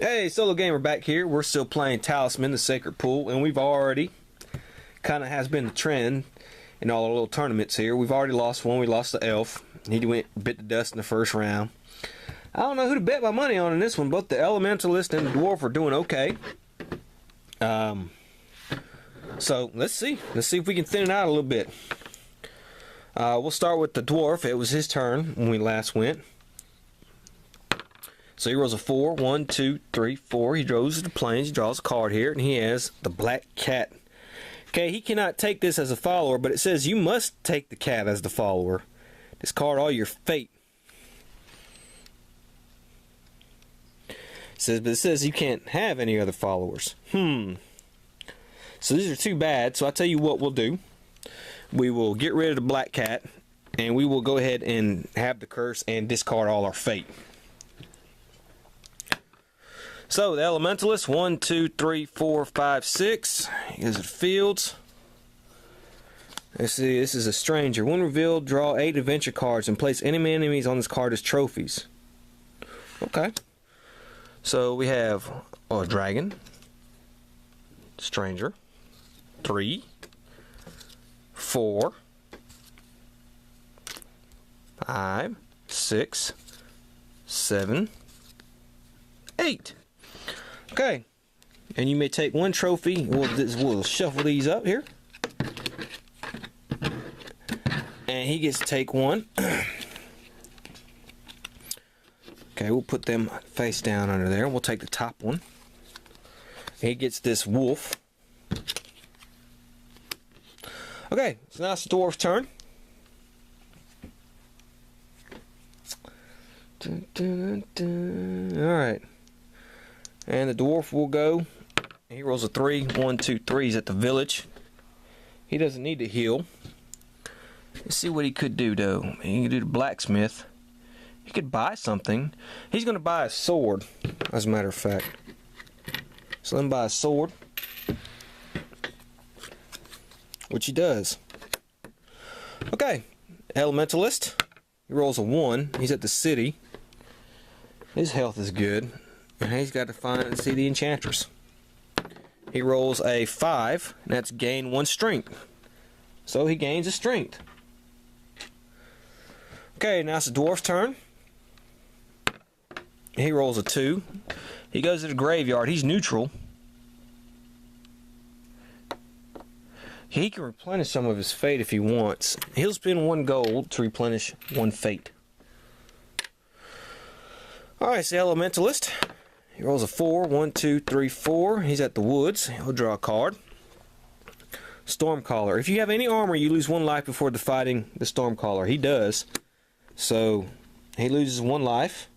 Hey, SoloGamer back here. We're still playing Talisman, the Sacred Pool, and we've already, kind of has been the trend in all our little tournaments here. We've already lost one. We lost the Elf. He bit the dust in the first round. I don't know who to bet my money on in this one. Both the Elementalist and the Dwarf are doing okay. So let's see. Let's see if we can thin it out a little bit. We'll start with the Dwarf. It was his turn when we last went. So he rolls a 4. 1, 2, 3, 4. He goes to the plains. He draws a card here, and he has the Black Cat. Okay, he cannot take this as a follower, but it says you must take the cat as the follower. Discard all your fate. But it says you can't have any other followers. So these are too bad. So I'll tell you what we'll do. We will get rid of the Black Cat, and we will go ahead and have the curse and discard all our fate. So the Elementalist, 1, 2, 3, 4, 5, 6. He goes to the fields. Let's see, this is a stranger. When revealed, draw 8 adventure cards and place enemy enemies on this card as trophies. Okay. So we have a dragon, stranger, 3, 4, 5, 6, 7, 8. Okay, and you may take one trophy. We'll shuffle these up here, and he gets to take one. Okay, we'll put them face down under there. We'll take the top one. He gets this wolf. Okay, so now it's the Dwarf's turn. Alright. And the Dwarf will go. He rolls a 3. 1, 2, 3. He's at the village. He doesn't need to heal. Let's see what he could do, though. He could do the blacksmith. He could buy something. He's going to buy a sword, as a matter of fact. So let him buy a sword. Which he does. Okay. Elementalist. He rolls a 1. He's at the city. His health is good. And he's got to find and see the Enchantress. He rolls a 5. And that's gain 1 strength. So he gains a strength. Okay, now it's the Dwarf's turn. He rolls a 2. He goes to the graveyard. He's neutral. He can replenish some of his fate if he wants. He'll spend 1 gold to replenish 1 fate. Alright, it's the Elementalist. He rolls a 4. 1, 2, 3, 4. He's at the woods. He'll draw a card. Stormcaller. If you have any armor, you lose 1 life before defeating the Stormcaller. He does. So, he loses 1 life.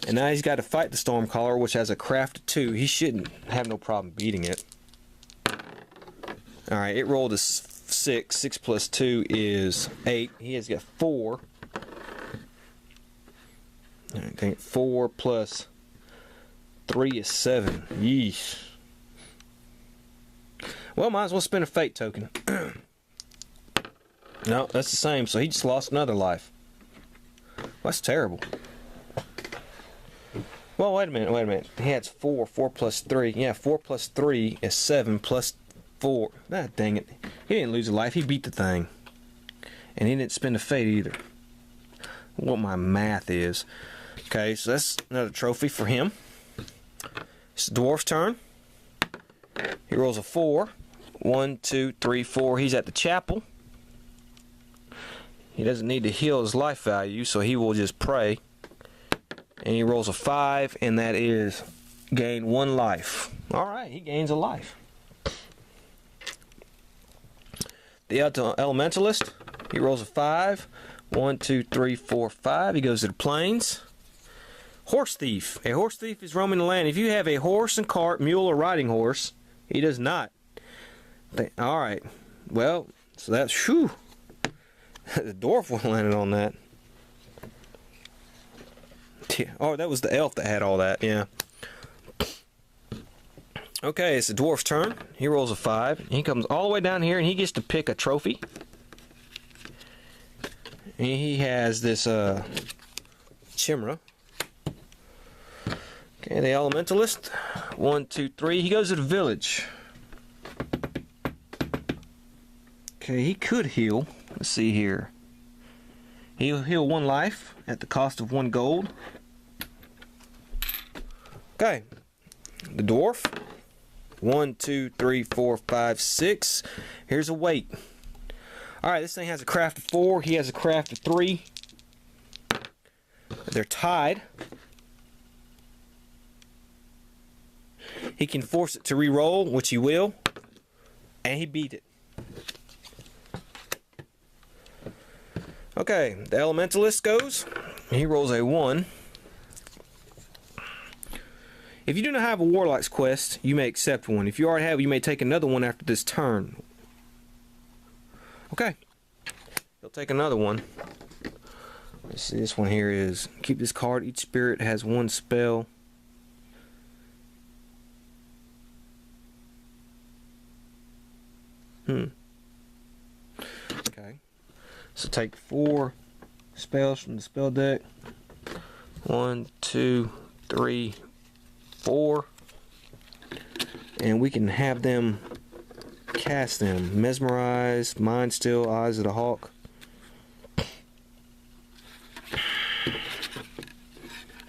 And now he's got to fight the Stormcaller, which has a craft of 2. He shouldn't have no problem beating it. Alright, it rolled a 6. 6 plus 2 is 8. He has got 4. I think 4 plus 3 is 7. Yeesh. Well, might as well spend a fate token. No, that's the same. So he just lost another life. Well, that's terrible. Well, wait a minute. He has 4. 4 plus 3. Yeah, 4 plus 3 is 7 plus 4. Ah, dang it. He didn't lose a life. He beat the thing. And he didn't spend a fate either. What my math is. Okay, so that's another trophy for him. It's the Dwarf's turn. He rolls a 4. 1, 2, 3, 4. He's at the chapel. He doesn't need to heal his life value, so he will just pray. And he rolls a 5, and that is gain 1 life. Alright, he gains a life. The Elementalist, he rolls a 5. 1, 2, 3, 4, 5. He goes to the plains. Horse thief. A horse thief is roaming the land. If you have a horse and cart, mule, or riding horse, he does not. Alright. Well, so that's, whew. The Dwarf one landed on that. Oh, that was the elf that had all that, yeah. Okay, it's the Dwarf's turn. He rolls a 5. He comes all the way down here and he gets to pick a trophy. And he has this Chimera. Okay, the Elementalist. 1, 2, 3. He goes to the village. Okay, he could heal. Let's see here. He'll heal 1 life at the cost of 1 gold. Okay. The dwarf. 1, 2, 3, 4, 5, 6. Here's a weight. Alright, this thing has a craft of 4. He has a craft of 3. They're tied. He can force it to re-roll, which he will. And he beat it. Okay, the Elementalist goes. He rolls a 1. If you do not have a Warlock's quest, you may accept one. If you already have, you may take another one after this turn. Okay. He'll take another one. Let's see, this one here is keep this card. Each spirit has 1 spell. Okay. So take 4 spells from the spell deck. 1, 2, 3, 4. And we can have them cast them. Mesmerize, Mind Still, Eyes of the Hawk.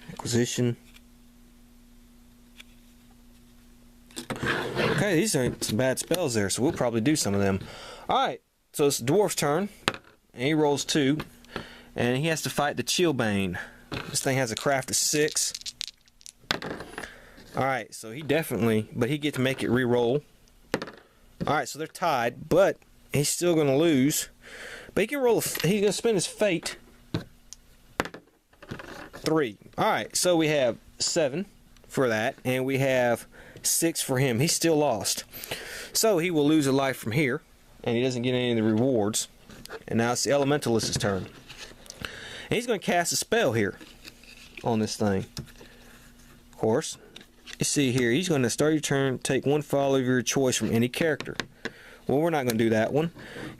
Acquisition. Okay, these aren't some bad spells there, so we'll probably do some of them. Alright, so it's the dwarf's turn. And he rolls 2. And he has to fight the Chillbane. This thing has a craft of 6. Alright, so he definitely, but he gets to make it re-roll. Alright, so they're tied, but he's still going to lose. But he can roll, he's going to spend his fate. 3. Alright, so we have 7 for that, and we have 6 for him. He's still lost. So he will lose a life from here, and he doesn't get any of the rewards. And now it's the Elementalist's turn. And he's going to cast a spell here on this thing. Of course, you see here, he's going to start your turn, take 1 follower of your choice from any character. Well, we're not going to do that one.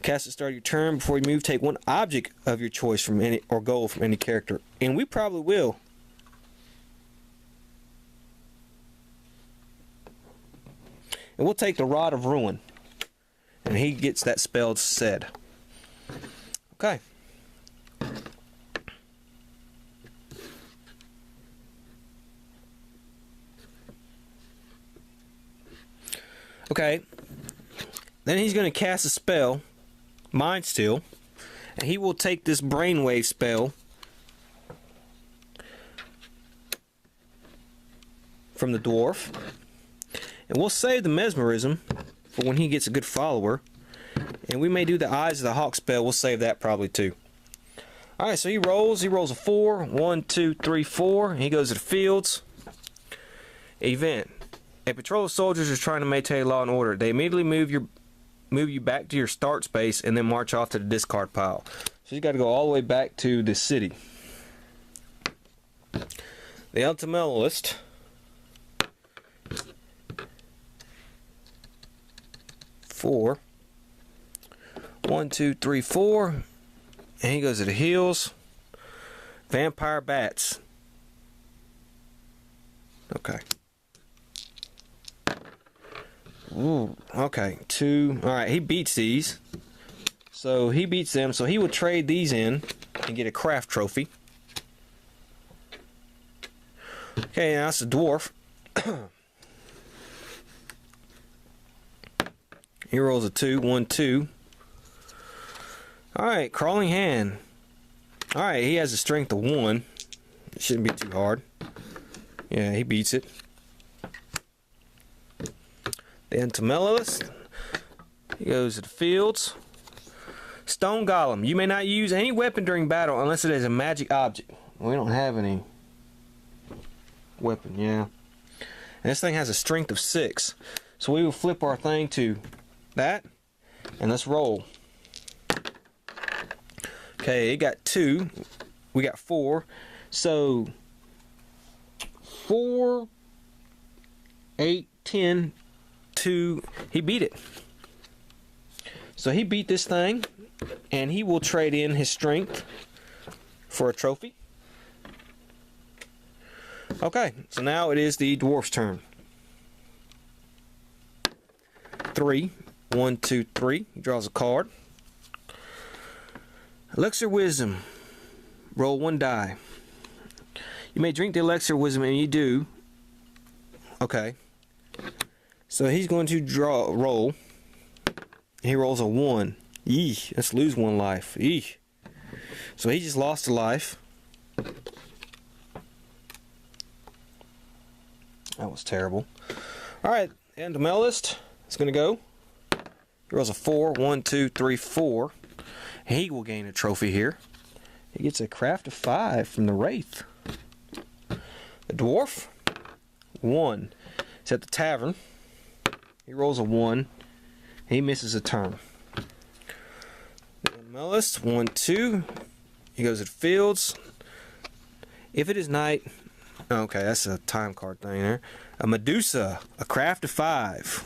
Cast at the start of your turn. Before you move, take 1 object of your choice from any or goal from any character. And we probably will. And we'll take the Rod of Ruin. And he gets that spell said. Okay. Okay. Then he's going to cast a spell, Mind Still, and he will take this Brainwave spell from the dwarf, and we'll save the Mesmerism for when he gets a good follower, and we may do the Eyes of the Hawk spell. We'll save that probably too. Alright, so he rolls a 4, 1, 2, 3, 4, and he goes to the fields. Event. A patrol of soldiers is trying to maintain law and order. They immediately move you back to your start space and then march off to the discard pile. So you got to go all the way back to the city. The Elementalist. 4. 1, 2, 3, 4. And he goes to the hills. Vampire Bats. Okay. Ooh, okay, 2. Alright, he beats these. So he beats them. So he will trade these in and get a craft trophy. Okay, now it's a dwarf. He rolls a 2, 1, 2. Alright, Crawling Hand. Alright, he has a strength of 1. It shouldn't be too hard. Yeah, he beats it. The Elementalist. He goes to the fields. Stone Golem. You may not use any weapon during battle unless it is a magic object. We don't have any weapon, yeah. And this thing has a strength of 6. So we will flip our thing to that. And let's roll. Okay, it got 2. We got 4. So 4, 8, 10, 2. He beat it. So he beat this thing, and he will trade in his strength for a trophy. Okay, so now it is the dwarf's turn. 3. 1, 2, 3. He draws a card. Elixir Wisdom. Roll 1 die. You may drink the Elixir Wisdom, and you do. Okay. So he's going to roll. He rolls a 1. Eesh, let's lose 1 life. Eesh. So he just lost a life. That was terrible. Alright, and the medalist is going to go. He rolls a 4. 1, 2, 3, 4. He will gain a trophy here. He gets a craft of 5 from the Wraith. The dwarf, 1. He's at the tavern. He rolls a 1. He misses a turn. The medalist, 1, 2. He goes to the fields. If it is night, okay, that's a time card thing there. A Medusa, a craft of 5.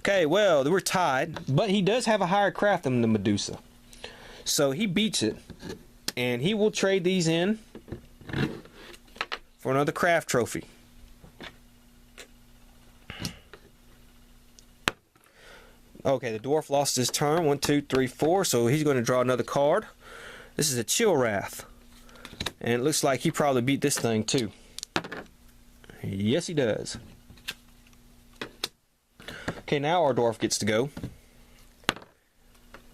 Okay, well, we're tied, but he does have a higher craft than the Medusa. So he beats it, and he will trade these in for another craft trophy. Okay, the dwarf lost his turn. 1, 2, 3, 4. So he's going to draw another card. This is a Chill Wrath. And it looks like he probably beat this thing too. Yes, he does. Okay, now our dwarf gets to go.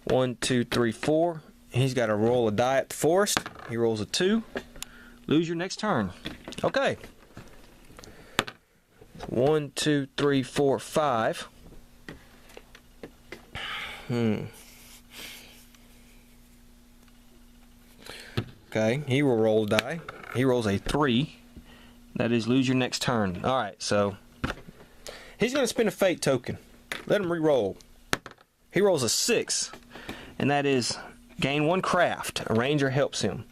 1, 2, 3, 4. He's got to roll a die at the forest. He rolls a 2. Lose your next turn. Okay. 1, 2, 3, 4, 5. Okay, he will roll a die. He rolls a 3. That is lose your next turn. Alright, so he's going to spend a fate token. Let him re-roll. He rolls a 6. And that is gain 1 craft. A ranger helps him.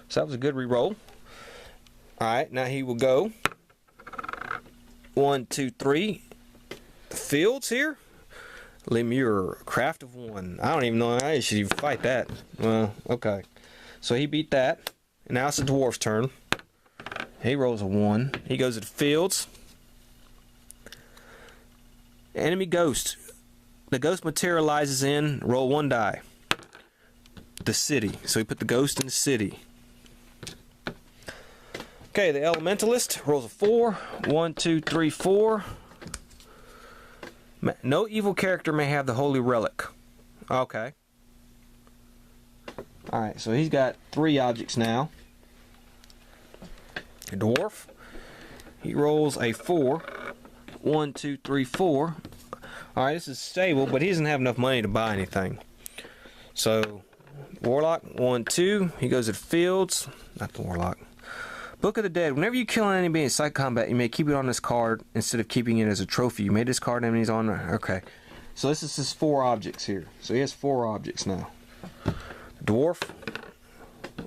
So that was a good re-roll. Alright, now he will go. 1, 2, 3. The fields here. Lemure, craft of 1. I don't even know how I should even fight that. Well, okay. So he beat that. And now it's the dwarf's turn. He rolls a 1. He goes to the fields. Enemy ghost. The ghost materializes in, roll 1 die. The city. So he put the ghost in the city. Okay, the elementalist rolls a 4. 1, 2, 3, 4. No evil character may have the holy relic. Okay. Alright, so he's got 3 objects now. A dwarf. He rolls a 4. 1, 2, 3, 4. Alright, this is stable, but he doesn't have enough money to buy anything. So, warlock, 1, 2. He goes to the fields. Not the warlock. Book of the Dead. Whenever you kill an enemy in side combat, you may keep it on this card instead of keeping it as a trophy. You may discard enemies on there. Okay. So this is his 4 objects here. So he has 4 objects now. Dwarf.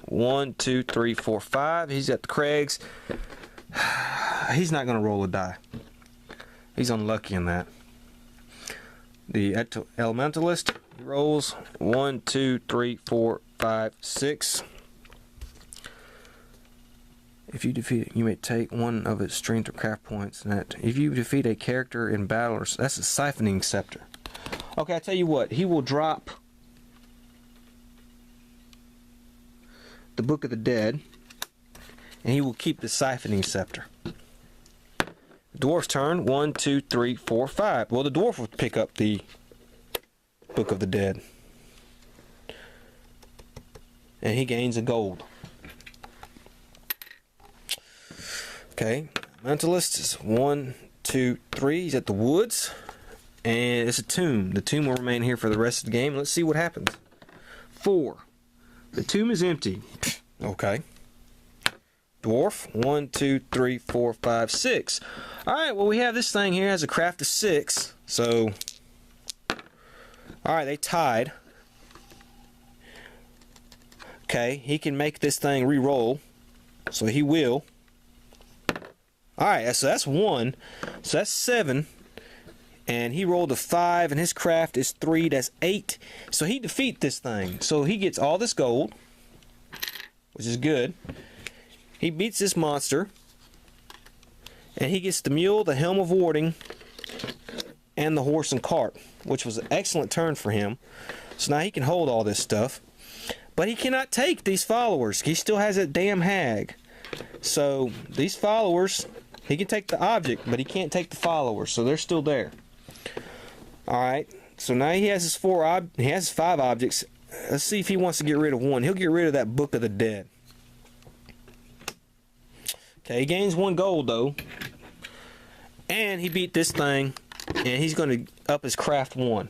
1, 2, 3, 4, 5. He's at the Craigs. He's not going to roll a die. He's unlucky in that. The elementalist. He rolls 1, 2, 3, 4, 5, 6. If you defeat it, you may take 1 of its strength or craft points. If you defeat a character in battle, that's a siphoning scepter. Okay, I tell you what, he will drop the Book of the Dead, and he will keep the siphoning scepter. The dwarf's turn. 1, 2, 3, 4, 5. Well, the dwarf will pick up the Book of the Dead, and he gains a gold. Okay, mentalist is 1, 2, 3. He's at the woods, and it's a tomb. The tomb will remain here for the rest of the game. Let's see what happens. 4. The tomb is empty. Okay. Dwarf. 1, 2, 3, 4, 5, 6. Alright, well, we have this thing here. It has a craft of 6. So, alright, they tied. Okay, he can make this thing re-roll. So he will. Alright, so that's 1. So that's 7. And he rolled a 5, and his craft is 3. That's 8. So he defeats this thing. So he gets all this gold. which is good. He beats this monster, and he gets the mule, the helm of warding, and the horse and cart, which was an excellent turn for him. So now he can hold all this stuff. But he cannot take these followers. He still has that damn hag. So these followers, he can take the object, but he can't take the followers. So they're still there. Alright, so now he has his 5 objects. Let's see if he wants to get rid of one. He'll get rid of that Book of the Dead. Okay, he gains 1 gold though. And he beat this thing. And he's going to up his craft 1.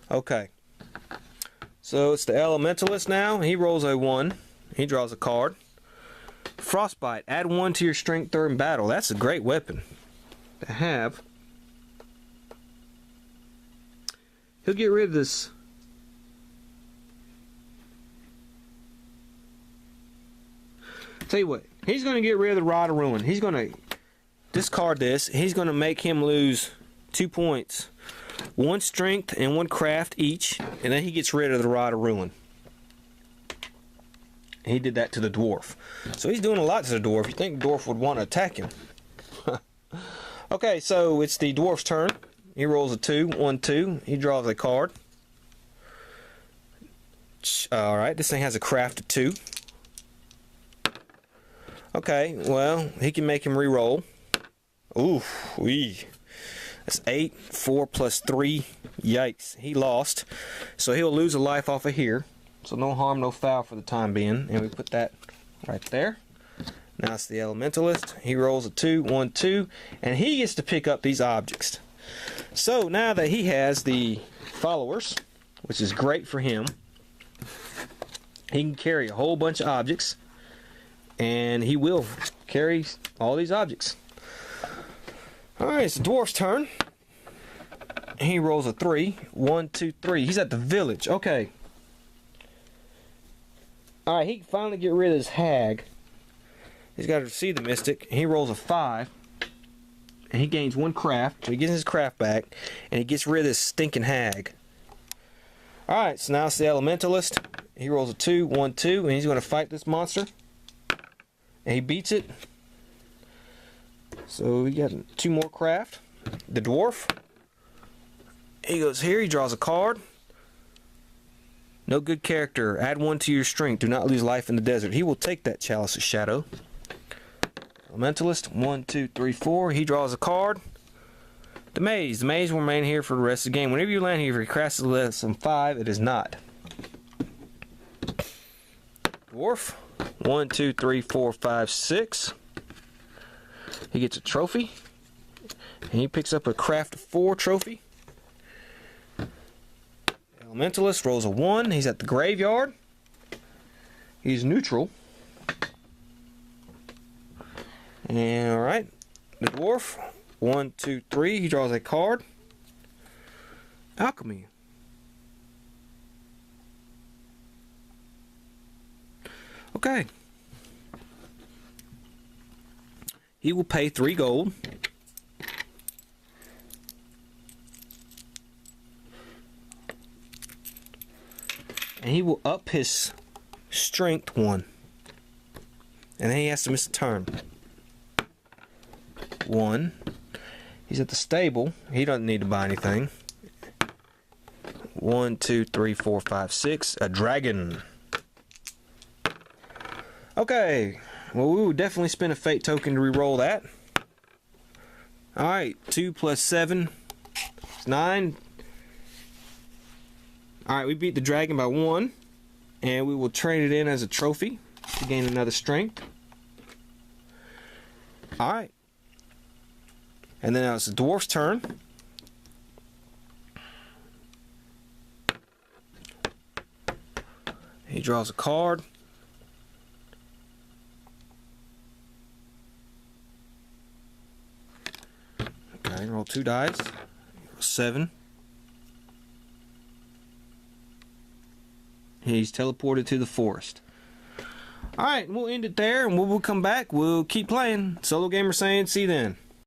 Okay. So it's the Elementalist now. He rolls a 1. He draws a card. Frostbite. Add 1 to your strength during battle. That's a great weapon to have. He'll get rid of this. Tell you what. He's going to get rid of the Rod of Ruin. He's going to discard this. He's going to make him lose 2 points. 1 strength and 1 craft each, and then he gets rid of the Rod of Ruin. He did that to the dwarf. So he's doing a lot to the dwarf. You think the dwarf would want to attack him. Okay, so it's the dwarf's turn. He rolls a 2, 1, 2. He draws a card. Alright, this thing has a craft of 2. Okay, well, he can make him re-roll. Ooh, wee. That's 8, 4 plus 3. Yikes. He lost. So he'll lose a life off of here. So no harm, no foul for the time being. And we put that right there. Now it's the Elementalist. He rolls a 2, 1, 2. And he gets to pick up these objects. So now that he has the followers, which is great for him, he can carry a whole bunch of objects. And he will carry all these objects. Alright, it's the dwarf's turn. He rolls a 3. 1, 2, 3. He's at the village. Okay. Alright, he can finally get rid of his hag. He's got to see the mystic. He rolls a 5. And he gains 1 craft. So he gets his craft back. And he gets rid of this stinking hag. Alright, so now it's the Elementalist. He rolls a 2, 1, 2. And he's going to fight this monster. And he beats it. So we got 2 more craft. The dwarf. He goes here. He draws a card. No good character. Add 1 to your strength. Do not lose life in the desert. He will take that Chalice of Shadow. Elementalist. 1, 2, 3, 4. He draws a card. The maze. The maze will remain here for the rest of the game. Whenever you land here, if your craft is less than 5, it is not. Dwarf. 1, 2, 3, 4, 5, 6. He gets a trophy. And he picks up a craft of 4 trophy. Elementalist rolls a 1. He's at the graveyard. He's neutral. And alright. The dwarf. 1, 2, 3. He draws a card. Alchemy. Okay. He will pay 3 gold. And he will up his strength 1. And then he has to miss a turn. 1. He's at the stable. He doesn't need to buy anything. 1, 2, 3, 4, 5, 6. A dragon. Okay. Well, we will definitely spend a fate token to re-roll that. Alright. 2 plus 7 is 9. Alright, we beat the dragon by 1. And we will trade it in as a trophy to gain another strength. Alright. And then now it's the dwarf's turn. He draws a card. Okay, roll 2 dice. 7. He's teleported to the forest. Alright, we'll end it there, and when we'll come back, we'll keep playing. SoloGamer saying, see you then.